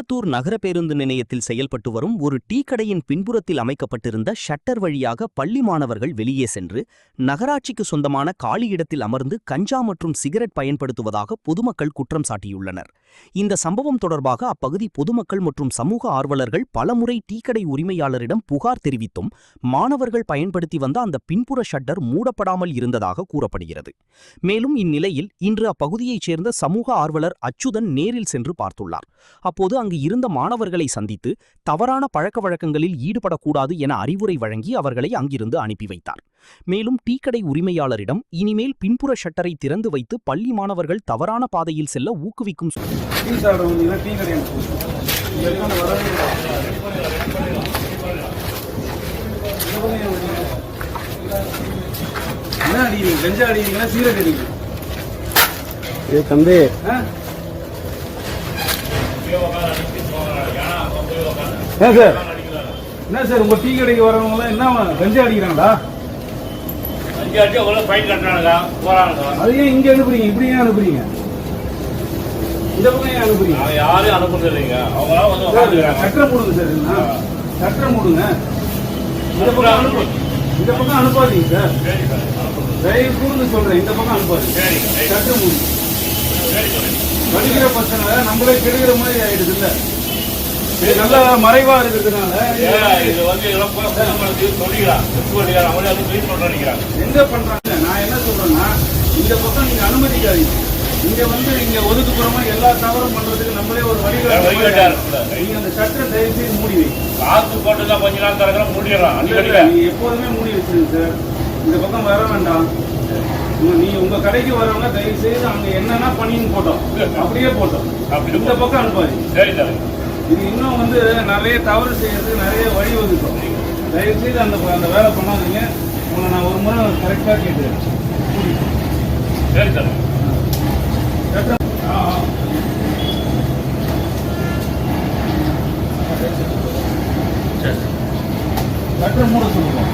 அம்பத்தூர் நகர பேருந்து நிலையத்தில் செயல்பட்டு வரும் ஒரு டீ கடையின் பின்புறத்தில் அமைக்கப்பட்டிருந்த ஷட்டர் வழியாக பள்ளி மாணவர்கள் வெளியே சென்று நகராட்சிக்கு சொந்தமான காலி இடத்தில் அமர்ந்து கஞ்சா மற்றும் சிகரெட் பயன்படுத்துவதாக பொதுமக்கள் குற்றம் சாட்டியுள்ளனர். இந்த சம்பவம் தொடர்பாக அப்பகுதி பொதுமக்கள் மற்றும் சமூக ஆர்வலர்கள் பலமுறை டீ கடை உரிமையாளரிடம் புகார் தெரிவித்தும் மாணவர்கள் பயன்படுத்தி வந்த அந்த பின்புற ஷட்டர் மூடப்படாமல் இருந்ததாக கூறப்படுகிறது. மேலும் இந்நிலையில் இன்று அப்பகுதியைச் சேர்ந்த சமூக ஆர்வலர் அச்சுதன் நேரில் சென்று பார்த்துள்ளார். அப்போது அங்கு இருந்த மாணவர்களை சந்தித்து தவறான பழக்க வழக்கங்களில் ஈடுபடக்கூடாது என அறிவுரை வழங்கி அவர்களை அங்கிருந்து அனுப்பி வைத்தார். மேலும் டீ கடை உரிமையாளரிடம் இனிமேல் பின்புற ஷட்டரை திறந்து வைத்து பள்ளி மாணவர்கள் தவறான பாதையில் செல்ல ஊக்குவிக்கும் தம்பி என்ன சார் உங்க டீ கடைக்கு வரவங்க என்ன கஞ்சா அடிக்கிறாங்களா? அதையே இங்க அனுப்புறீங்க, இப்படி ஏன் அனுப்புறீங்க? இந்த பக்கம் ஏன் அனுப்புறீங்க? யாரும் அனுப்புறது இல்லைங்க. சட்டம் மூடுங்க சார், சட்டம் மூடுங்க. இந்த பக்கம் அனுப்பாதீங்க சார், தயவு கூர்ந்து சொல்றேன். இந்த பக்கம் அனுப்பாதீங்க, சட்டம் மூடுங்க. படிக்கிற பசங்க நம்மளே கெடுக்கிற மாதிரி ஆயிடுது இல்ல, நல்ல மறைவா இருக்கிறதுனால எங்க பண்றாங்க. நான் என்ன சொல்றேன்னா, இந்த பக்கம் நீங்க அனுமதிக்காதீங்க. இங்க ஒதுக்குப்புறமா எல்லா தவறும் பண்றதுக்கு நம்மளே ஒரு வழிகாட்ட. நீங்க அந்த சட்டத்தை தயவு செய்து மூடி வைங்க. காசு போட்டு கொஞ்ச நாள் தரங்க மூடிடலாம். நீங்க எப்போதுமே மூடி வச்சிருங்க சார். இந்த பக்கம் வர வேண்டாம். நீ உங்க கடைக்கு வரவங்க தயவு செய்து அங்க என்னன்னா பண்ணின்னு போட்டோம், அப்படியே போட்டோம். இந்த பக்கம் அனுப்பாது. சரி சார், இது இன்னும் நிறைய தவறு செய்யறதுக்கு நிறைய வழி ஒதுக்கும். தயவு செய்து அந்த வேலை பண்ணாதீங்க. உங்களை நான் ஒரு முறை கரெக்டாக கேட்டுறேன். சரி சார். சட்டம் மூட சொல்லுவோம்.